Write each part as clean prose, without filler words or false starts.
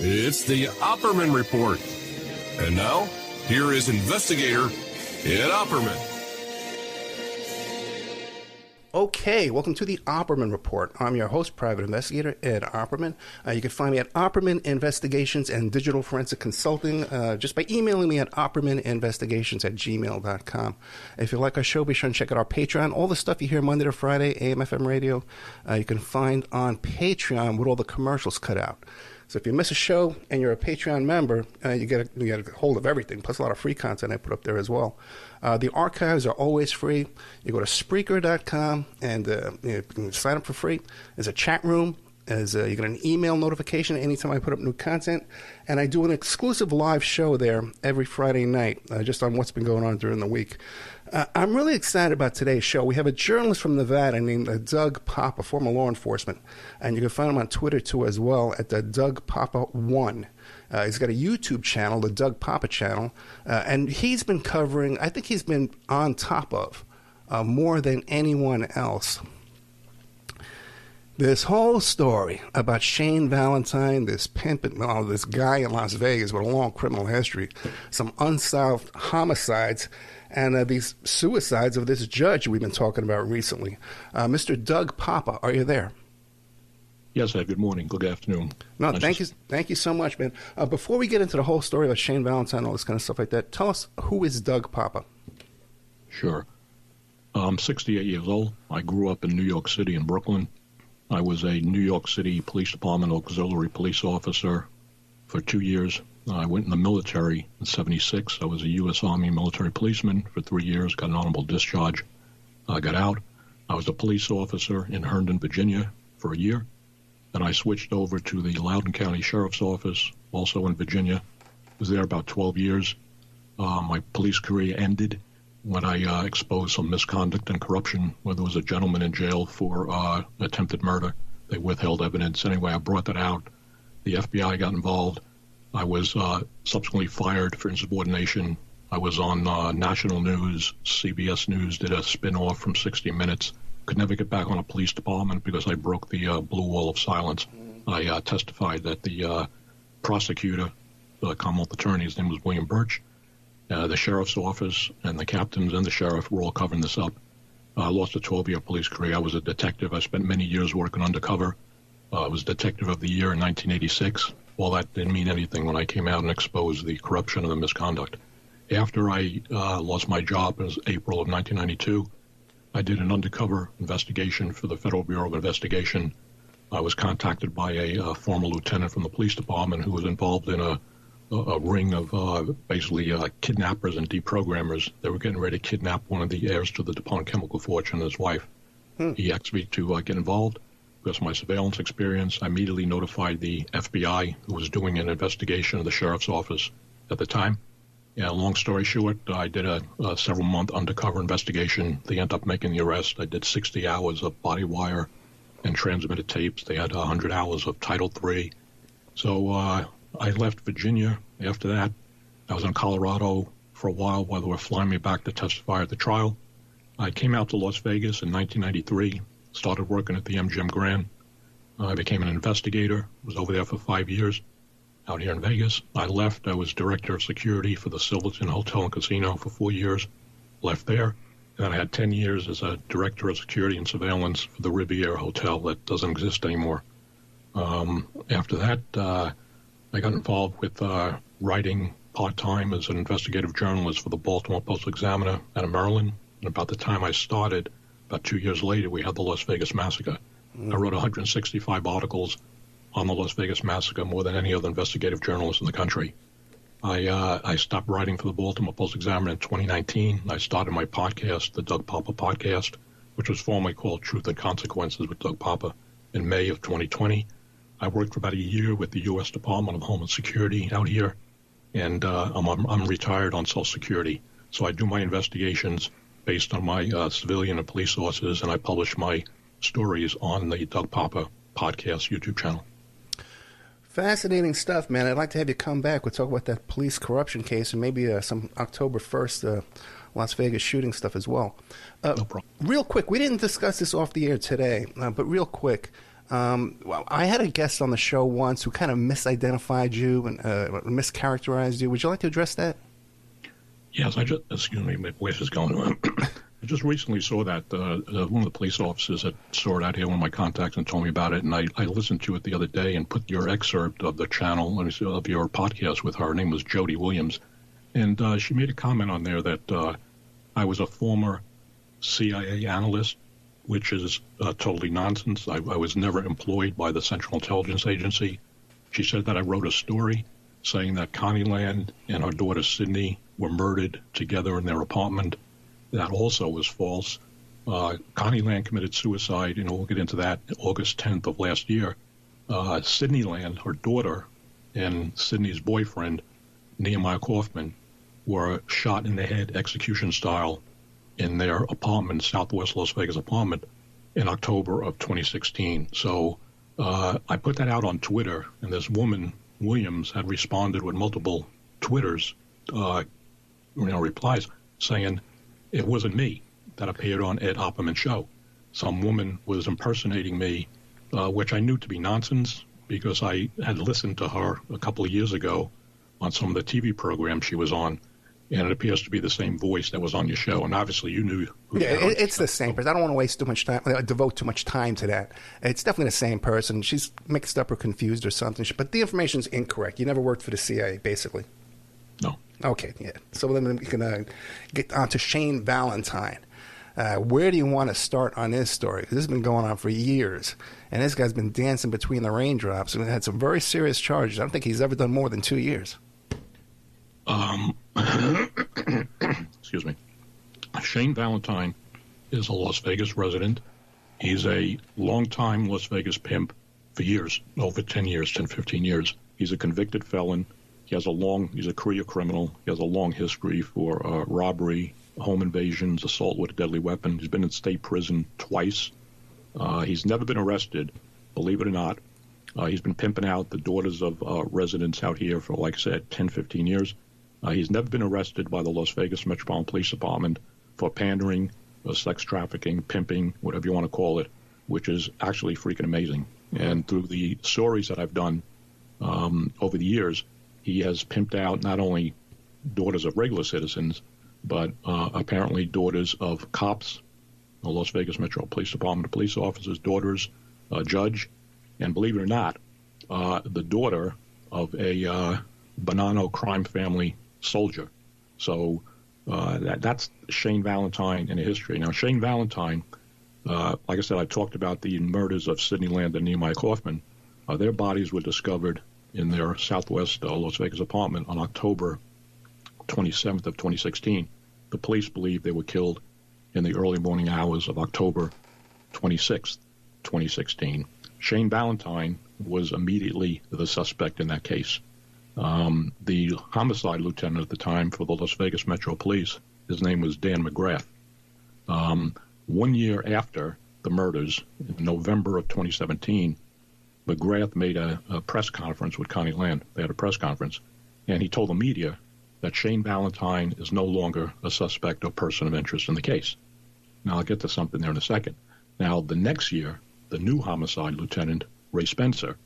It's the Opperman Report. And now, here is investigator Ed Opperman. Okay, welcome to the Opperman Report. I'm your host, private investigator Ed Opperman. You can find me at Opperman Investigations and Digital Forensic Consulting just by emailing me at oppermaninvestigations@gmail.com. If you like our show, be sure and check out our Patreon. All the stuff you hear Monday to Friday, AM/FM radio, you can find on Patreon with all the commercials cut out. So if you miss a show and you're a Patreon member, you get a hold of everything, plus a lot of free content I put up there as well. The archives are always free. You go to Spreaker.com and you can sign up for free. There's a chat room. You get an email notification anytime I put up new content. And I do an exclusive live show there every Friday night, just on what's been going on during the week. I'm really excited about today's show. We have a journalist from Nevada named Doug Poppa, former law enforcement. And you can find him on Twitter, too, as well, at Doug Poppa 1. He's got a YouTube channel, the Doug Poppa channel. And he's been covering, I think he's been on top of more than anyone else, this whole story about Shane Valentine, this pimp, this guy in Las Vegas with a long criminal history, some unsolved homicides, and these suicides of this judge we've been talking about recently. Mr. Doug Poppa, are you there? Yes, Ed. Good morning. Good afternoon. No, thank you so much, man. Before we get into the whole story about Shane Valentine, all this kind of stuff like that, tell us, who is Doug Poppa? Sure. I'm 68 years old. I grew up in New York City in Brooklyn. I was a New York City Police Department auxiliary police officer for 2 years. I went in the military in 76. I was a U.S. Army military policeman for 3 years, got an honorable discharge. I got out. I was a police officer in Herndon, Virginia for a year. Then I switched over to the Loudoun County Sheriff's Office, also in Virginia. Was there about 12 years. My police career ended when I exposed some misconduct and corruption, where there was a gentleman in jail for attempted murder. They withheld evidence. Anyway, I brought that out. The FBI got involved. I was subsequently fired for insubordination. I was on national news. CBS News did a spin-off from 60 Minutes. Could never get back on a police department because I broke the blue wall of silence. I testified that the prosecutor, the Commonwealth attorney, his name was William Birch, the sheriff's office and the captains and the sheriff were all covering this up. I lost a 12-year police career. I was a detective. I spent many years working undercover. I was Detective of the Year in 1986. Well, that didn't mean anything when I came out and exposed the corruption and the misconduct. After I lost my job in April of 1992, I did an undercover investigation for the Federal Bureau of Investigation. I was contacted by a former lieutenant from the police department who was involved in a ring of basically kidnappers and deprogrammers. They were getting ready to kidnap one of the heirs to the DuPont Chemical fortune and his wife. He asked me to get involved. Because of my surveillance experience, I immediately notified the FBI, who was doing an investigation of the sheriff's office at the time. Yeah, long story short, I did a several-month undercover investigation. They ended up making the arrest. I did 60 hours of body wire and transmitted tapes. They had 100 hours of Title III. So I left Virginia after that. I was in Colorado for a while they were flying me back to testify at the trial. I came out to Las Vegas in 1993, started working at the MGM Grand. I became an investigator, was over there for 5 years out here in Vegas. I left. I was director of security for the Silverton Hotel and Casino for 4 years, left there. And then I had 10 years as a director of security and surveillance for the Riviera Hotel that doesn't exist anymore. After that, I got involved with writing part-time as an investigative journalist for the Baltimore Post-Examiner out of Maryland. And about the time I started, about 2 years later, we had the Las Vegas Massacre. I wrote 165 articles on the Las Vegas Massacre, more than any other investigative journalist in the country. I stopped writing for the Baltimore Post-Examiner in 2019. I started my podcast, the Doug Poppa Podcast, which was formerly called Truth and Consequences with Doug Poppa, in May of 2020. I worked for about a year with the U.S. Department of Homeland Security out here, and I'm retired on Social Security. So I do my investigations based on my civilian and police sources, and I publish my stories on the Doug Poppa Podcast YouTube channel. Fascinating stuff, man. I'd like to have you come back. We'll talk about that police corruption case and maybe some October 1st Las Vegas shooting stuff as well. No problem. Real quick, we didn't discuss this off the air today, but real quick, Well, I had a guest on the show once who kind of misidentified you and mischaracterized you. Would you like to address that? Yes, excuse me, my voice is going on. I just recently saw that one of the police officers that saw it out here, one of my contacts, and told me about it, and I listened to it the other day and put your excerpt of the channel, of your podcast with her. Her name was Jody Williams, and she made a comment on there that I was a former CIA analyst, which is totally nonsense. I was never employed by the Central Intelligence Agency. She said that I wrote a story saying that Connie Land and her daughter Sydney were murdered together in their apartment. That also was false. Connie Land committed suicide, and we'll get into that, August 10th of last year. Sydney Land, her daughter, and Sydney's boyfriend, Nehemiah Kaufman, were shot in the head execution style in their apartment, Southwest Las Vegas apartment, in October of 2016. So I put that out on Twitter, and this woman, Williams, had responded with multiple Twitters, replies, saying it wasn't me that appeared on Ed Opperman's show. Some woman was impersonating me, which I knew to be nonsense because I had listened to her a couple of years ago on some of the TV programs she was on, and it appears to be the same voice that was on your show. And obviously you knew who it's the same person. I don't want to waste too much time, devote too much time to that. It's definitely the same person. She's mixed up or confused or something. But the information's incorrect. You never worked for the CIA, basically. No. Okay, yeah. So then we can get on to Shane Valentine. Where do you want to start on this story? Because this has been going on for years, and this guy's been dancing between the raindrops and had some very serious charges. I don't think he's ever done more than 2 years. Excuse me. Shane Valentine is a Las Vegas resident. He's a longtime Las Vegas pimp for years, over 10 years, 10, 15 years. He's a convicted felon. He's a career criminal. He has a long history for robbery, home invasions, assault with a deadly weapon. He's been in state prison twice. He's never been arrested, believe it or not. He's been pimping out the daughters of residents out here for, like I said, 10, 15 years. He's never been arrested by the Las Vegas Metropolitan Police Department for pandering, sex trafficking, pimping, whatever you want to call it, which is actually freaking amazing. And through the stories that I've done over the years, he has pimped out not only daughters of regular citizens, but apparently daughters of cops, the Las Vegas Metro Police Department police officers, daughters, judge, and believe it or not, the daughter of a Bonanno crime family soldier. So that's Shane Valentine in a history. Now, Shane Valentine, like I said, I talked about the murders of Sydney Land and Nehemiah Kaufman. Their bodies were discovered in their Southwest Las Vegas apartment on October 27th of 2016. The police believe they were killed in the early morning hours of October 26th, 2016. Shane Valentine was immediately the suspect in that case. The homicide lieutenant at the time for the Las Vegas Metro Police, his name was Dan McGrath. 1 year after the murders, in November of 2017, McGrath made a press conference with Connie Land. They had a press conference, and he told the media that Shane Valentine is no longer a suspect or person of interest in the case. Now, I'll get to something there in a second. Now, the next year, the new homicide lieutenant, Ray Spencer,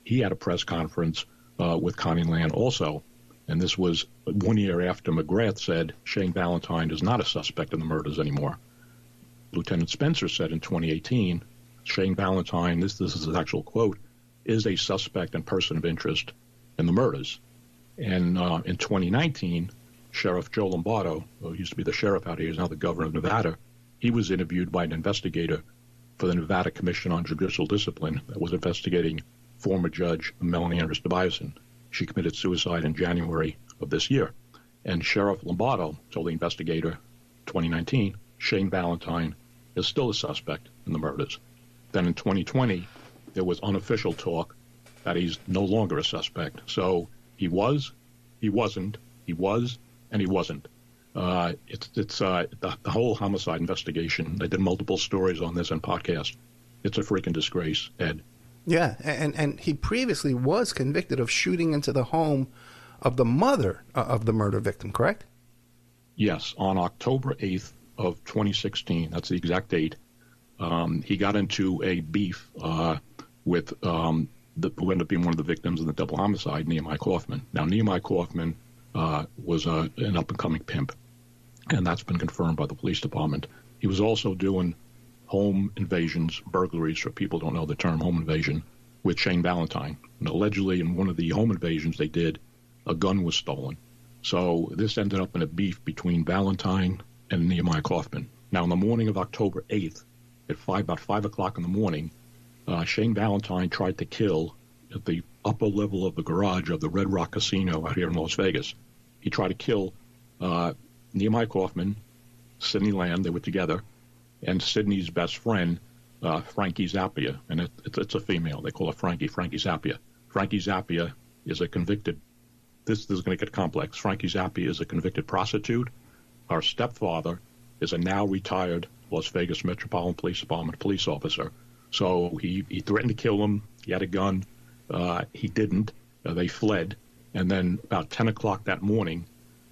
he had a press conference with Connie Land also, and this was 1 year after McGrath said Shane Valentine is not a suspect in the murders anymore. Lieutenant Spencer said in 2018, Shane Valentine, this is his actual quote, is a suspect and person of interest in the murders. And in 2019, Sheriff Joe Lombardo, who used to be the sheriff out here, is now the governor of Nevada, he was interviewed by an investigator for the Nevada Commission on Judicial Discipline that was investigating former Judge Melanie Andrus Tobiasen. She committed suicide in January of this year. And Sheriff Lombardo told the investigator, 2019, Shane Valentine is still a suspect in the murders. Then in 2020, there was unofficial talk that he's no longer a suspect. So he was, he wasn't, he was, and he wasn't. It's the whole homicide investigation. They did multiple stories on this and podcasts. It's a freaking disgrace, Ed. Yeah, and he previously was convicted of shooting into the home of the mother of the murder victim, correct? Yes, on October 8th of 2016. That's the exact date. He got into a beef with who ended up being one of the victims in the double homicide, Nehemiah Kaufman. Now, Nehemiah Kaufman was an up-and-coming pimp, and that's been confirmed by the police department. He was also doing home invasions, burglaries, for people who don't know the term home invasion, with Shane Valentine. And allegedly, in one of the home invasions they did, a gun was stolen. So this ended up in a beef between Valentine and Nehemiah Kaufman. Now, on the morning of October 8th, at about 5 o'clock in the morning, Shane Valentine tried to kill at the upper level of the garage of the Red Rock Casino out here in Las Vegas. He tried to kill Nehemiah Kaufman, Sidney Land. They were together, and Sidney's best friend, Frankie Zappia, and it's a female. They call her Frankie Zappia. Frankie Zappia is a convicted, this is going to get complex. Frankie Zappia is a convicted prostitute. Her stepfather is a now retired Las Vegas Metropolitan Police Department police officer. So he threatened to kill him. He had a gun. He didn't. They fled. And then about 10 o'clock that morning,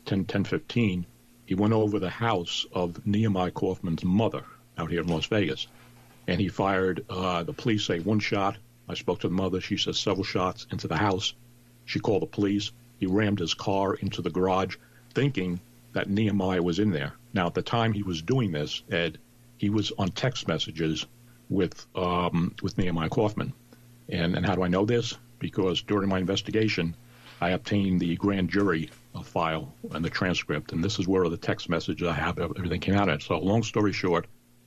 10:15, he went over the house of Nehemiah Kaufman's mother out here in Las Vegas. And he fired, the police say, one shot. I spoke to the mother. She says several shots into the house. She called the police. He rammed his car into the garage, thinking that Nehemiah was in there. Now, at the time he was doing this, Ed, he was on text messages with Nehemiah Kaufman. And how do I know this? Because during my investigation, I obtained the grand jury file and the transcript, and this is where the text messages I have, everything came out of it. So long story short,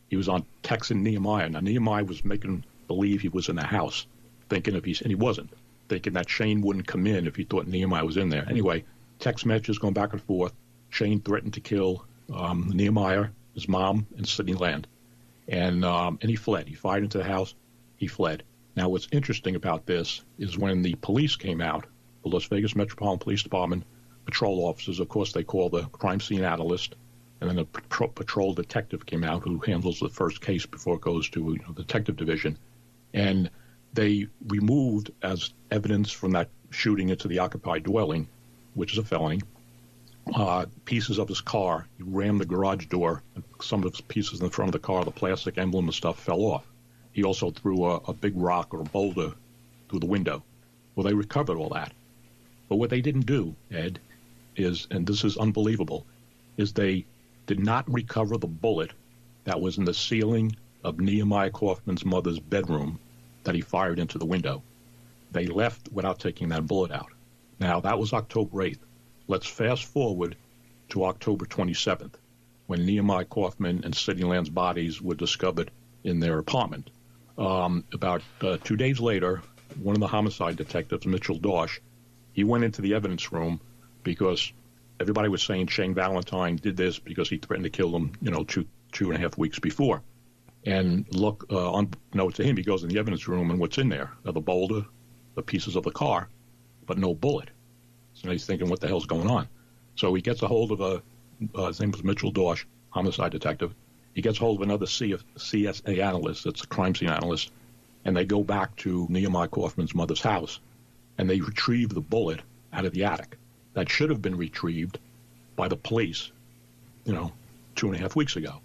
he was on texting Nehemiah. Now, Nehemiah was making believe he was in the house, thinking and he wasn't, thinking that Shane wouldn't come in if he thought Nehemiah was in there. Anyway, text messages going back and forth. Shane threatened to kill Nehemiah, his mom, and Sidney Land. And he fled. He fired into the house. He fled. Now, what's interesting about this is when the police came out, the Las Vegas Metropolitan Police Department patrol officers, of course, they call the crime scene analyst, and then a patrol detective came out who handles the first case before it goes to the detective division. And they removed as evidence from that shooting into the occupied dwelling, which is a felony, pieces of his car. He rammed the garage door, and some of the pieces in the front of the car, the plastic emblem and stuff, fell off. He also threw a big rock or a boulder through the window. Well, they recovered all that. But what they didn't do, Ed, is, and this is unbelievable, is they did not recover the bullet that was in the ceiling of Nehemiah Kaufman's mother's bedroom that he fired into the window. They left without taking that bullet out. Now, that was October 8th. Let's fast forward to October 27th, when Nehemiah Kaufman and Sidney Land's bodies were discovered in their apartment. About 2 days later, one of the homicide detectives, Mitchell Dosh, he went into the evidence room because everybody was saying Shane Valentine did this because he threatened to kill them, 2.5 weeks before. And look, unbeknownst to him, he goes in the evidence room, and what's in there? The boulder, the pieces of the car, but no bullet. So he's thinking, what the hell's going on? So he gets a hold of his name was Mitchell Dosh, homicide detective. He gets hold of another CSA analyst, that's a crime scene analyst, and they go back to Nehemiah Kaufman's mother's house, and they retrieve the bullet out of the attic. That should have been retrieved by the police, 2.5 weeks ago.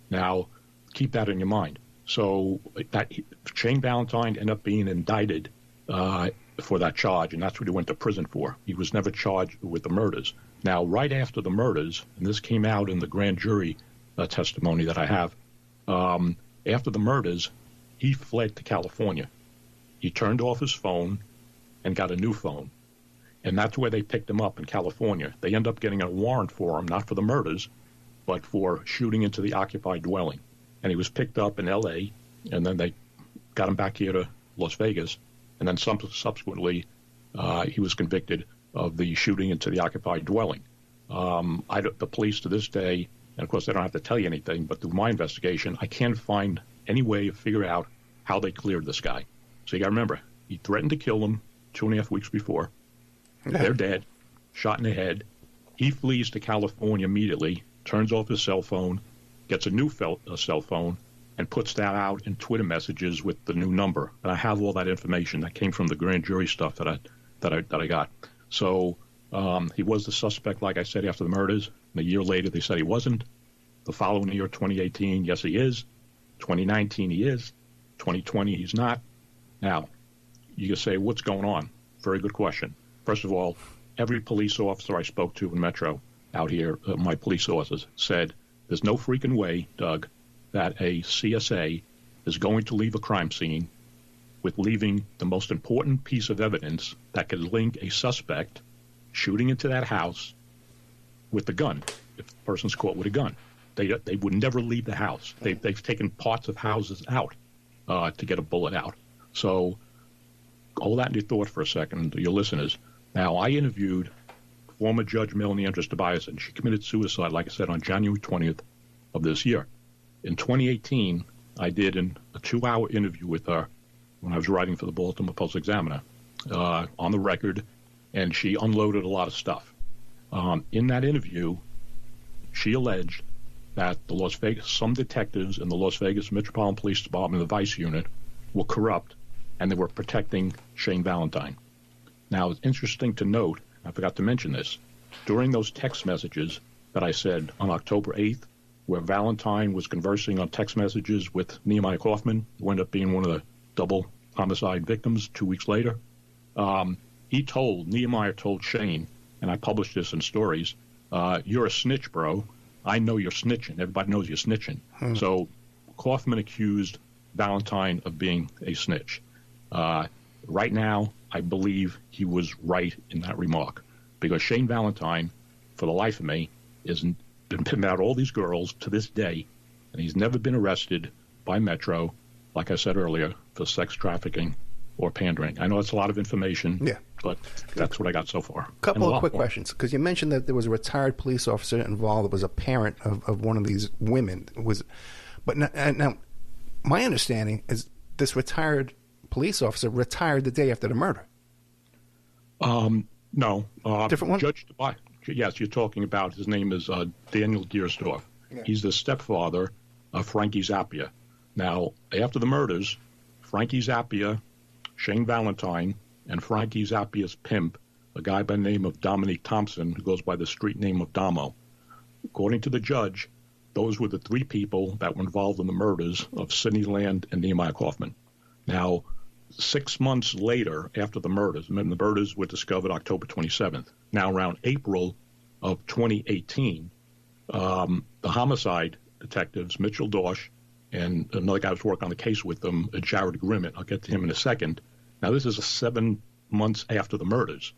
Now, keep that in your mind. So that Shane Valentine ended up being indicted for that charge, and that's what he went to prison for. He was never charged with the murders. Now, right after the murders, and this came out in the grand jury testimony that I have, after the murders, he fled to California. He turned off his phone and got a new phone. And that's where they picked him up in California. They end up getting a warrant for him, not for the murders, but for shooting into the occupied dwelling. And he was picked up in L.A., and then they got him back here to Las Vegas. And then subsequently, he was convicted of the shooting into the occupied dwelling. The police to this day, and of course they don't have to tell you anything, but through my investigation, I can't find any way to figure out how they cleared this guy. So you got to remember, he threatened to kill them 2.5 weeks before. They're dead, shot in the head. He flees to California immediately, turns off his cell phone, gets a new cell phone, and puts that out in Twitter messages with the new number. And I have all that information that came from the grand jury stuff that I got. So he was the suspect, like I said, after the murders. And a year later, they said he wasn't. The following year, 2018, yes, he is. 2019, he is. 2020, he's not. Now, you can say, what's going on? Very good question. First of all, every police officer I spoke to in Metro out here, my police officers, said there's no freaking way, Doug, that a CSA is going to leave a crime scene with leaving the most important piece of evidence that could link a suspect shooting into that house with the gun, if the person's caught with a gun. They would never leave the house. They've taken parts of houses out to get a bullet out. So hold that in your thought for a second, your listeners. Now, I interviewed former Judge Melanie Andrus Tobias, and she committed suicide, like I said, on January 20th of this year. In 2018, I did a 2-hour interview with her when I was writing for the Baltimore Post-Examiner on the record, and she unloaded a lot of stuff. In that interview, she alleged that some detectives in the Las Vegas Metropolitan Police Department, the Vice Unit, were corrupt, and they were protecting Shane Valentine. Now, it's interesting to note, I forgot to mention this, during those text messages that I said on October 8th, where Valentine was conversing on text messages with Nehemiah Kaufman, who ended up being one of the double homicide victims 2 weeks later, Nehemiah told Shane, and I published this in stories, you're a snitch, bro. I know you're snitching. Everybody knows you're snitching. So Kaufman accused Valentine of being a snitch. Right now, I believe he was right in that remark, because Shane Valentine, for the life of me, has been pimping out all these girls to this day, and he's never been arrested by Metro, like I said earlier, for sex trafficking or pandering. I know it's a lot of information, but that's what I got so far. A couple of quick questions, because you mentioned that there was a retired police officer involved that was a parent of one of these women. But now, my understanding is this retired police officer retired the day after the murder. No. Different one? Judge Tobias. Yes, you're talking about, his name is Daniel Deersdorf. Yeah. He's the stepfather of Frankie Zappia. Now, after the murders, Frankie Zappia, Shane Valentine, and Frankie Zappia's pimp, a guy by the name of Dominique Thompson, who goes by the street name of Damo. According to the judge, those were the 3 people that were involved in the murders of Sidney Land and Nehemiah Kaufman. Now, 6 months later, after the murders were discovered October 27th. Now, around April of 2018, the homicide detectives, Mitchell Dorsch, and another guy was working on the case with them, Jared Grimmett. I'll get to him in a second. Now, this is 7 months after the murders.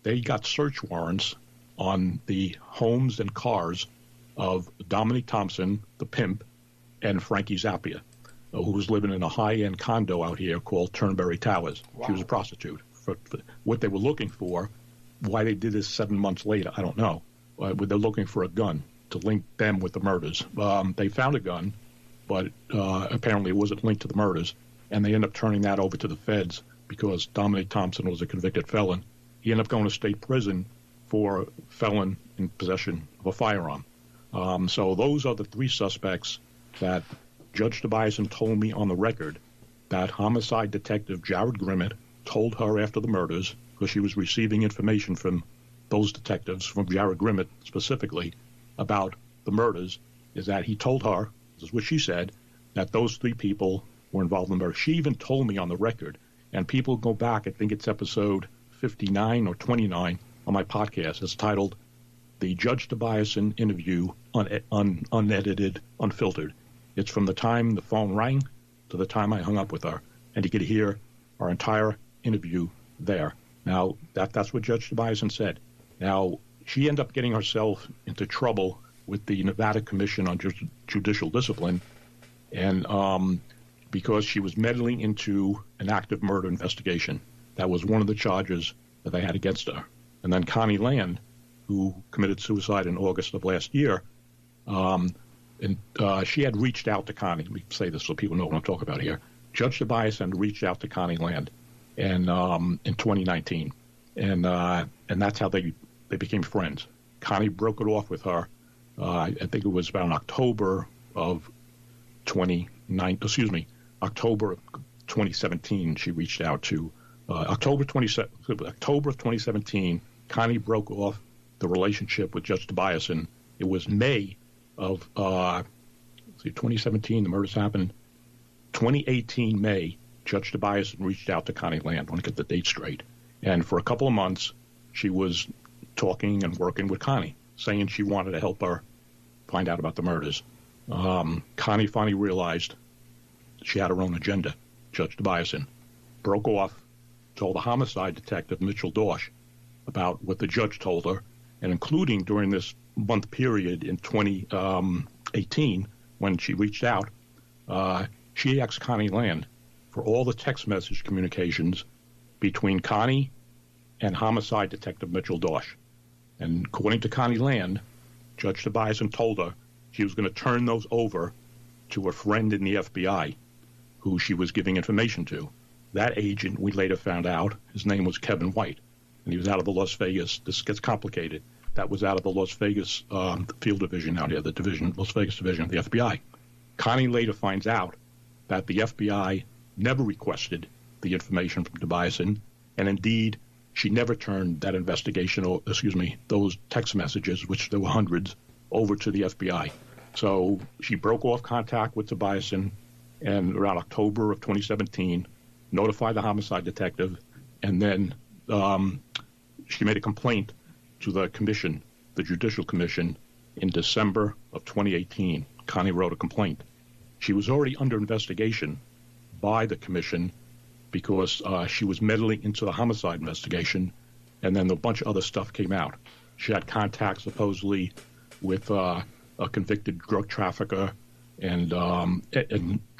They got search warrants on the homes and cars of Dominique Thompson, the pimp, and Frankie Zappia, who was living in a high-end condo out here called Turnberry Towers. Wow. She was a prostitute. For what they were looking for, why they did this 7 months later, I don't know. They're looking for a gun to link them with the murders. They found a gun, but apparently it wasn't linked to the murders, and they ended up turning that over to the feds because Dominique Thompson was a convicted felon. He ended up going to state prison for felon in possession of a firearm. So those are the 3 suspects that Judge Tobias told me on the record that homicide detective Jared Grimmett told her after the murders, because she was receiving information from those detectives, from Jared Grimmett specifically, about the murders, is that he told her, this is what she said, that those 3 people were involved in the murder. She even told me on the record, and people go back, I think it's episode 59 or 29 on my podcast. It's titled The Judge Tobias Interview, Unedited, Unfiltered. It's from the time the phone rang to the time I hung up with her, and you could hear our entire interview there. Now, that's what Judge Tobias said. Now, she ended up getting herself into trouble with the Nevada Commission on Judicial Discipline, and because she was meddling into an active murder investigation. That was one of the charges that they had against her. And then Connie Land, who committed suicide in August of last year, she had reached out to Connie. Let me say this so people know what I'm talking about here. Judge Tobias had reached out to Connie Land in 2019, and that's how they became friends. Connie broke it off with her. I think it was about October of 2017. She reached out to October of 2017. Connie broke off the relationship with Judge Tobias, and it was May of 2017. The murders happened. 2018 May, Judge Tobias reached out to Connie Land. I want to get the date straight. And for a couple of months, she was talking and working with Connie, saying she wanted to help her find out about the murders. Connie finally realized she had her own agenda. Judge Tobias broke off, told the homicide detective, Mitchell Dorsch, about what the judge told her, and including during this month period in 2018, when she reached out, she asked Connie Land for all the text message communications between Connie and homicide detective Mitchell Dorsch. And according to Connie Land, Judge Tobias told her she was going to turn those over to a friend in the FBI who she was giving information to. That agent, we later found out, his name was Kevin White, and he was out of the Las Vegas. This gets complicated. That was out of the Las Vegas field division out here, the division, Las Vegas division of the FBI. Connie later finds out that the FBI never requested the information from Tobias, and indeed, she never turned that investigation, or those text messages, which there were hundreds, over to the FBI. So she broke off contact with Tobias, and around October of 2017, notified the homicide detective, and then she made a complaint to the commission, the Judicial Commission, in December of 2018. Connie wrote a complaint. She was already under investigation by the commission because she was meddling into the homicide investigation, and then a bunch of other stuff came out. She had contact supposedly with a convicted drug trafficker, and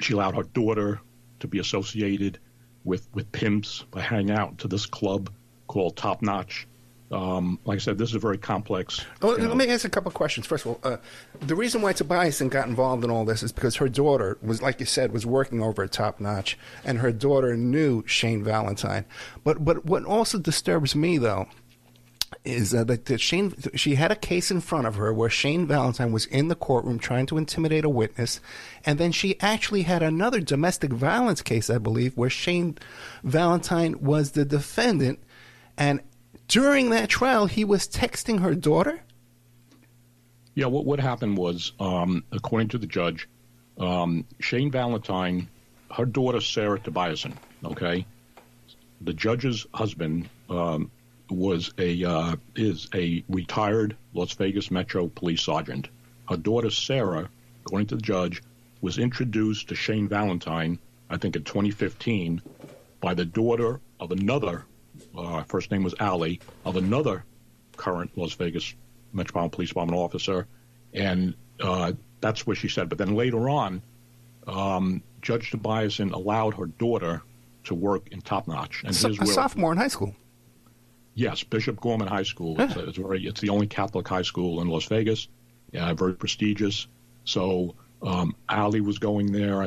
she allowed her daughter to be associated with Pimps by hanging out to this club called Top Notch. Like I said, this is a very complex. Let me ask a couple of questions. First of all, the reason why Tobias got involved in all this is because her daughter was, like you said, was working over at Top Notch, and her daughter knew Shane Valentine. But what also disturbs me, though, is that she had a case in front of her where Shane Valentine was in the courtroom trying to intimidate a witness, and then she actually had another domestic violence case, I believe, where Shane Valentine was the defendant, and during that trial, he was texting her daughter? Yeah, what happened was, according to the judge, Shane Valentine, her daughter, Sarah Tobiasen, okay? The judge's husband is a retired Las Vegas Metro police sergeant. Her daughter, Sarah, according to the judge, was introduced to Shane Valentine, I think in 2015, by the daughter of another first name was Allie, of another current Las Vegas Metropolitan Police Department officer, and that's what she said. But then later on, Judge Tobiasen allowed her daughter to work in Top Notch. And a sophomore in high school. Yes, Bishop Gorman High School. It's the only Catholic high school in Las Vegas, very prestigious. So Allie was going there.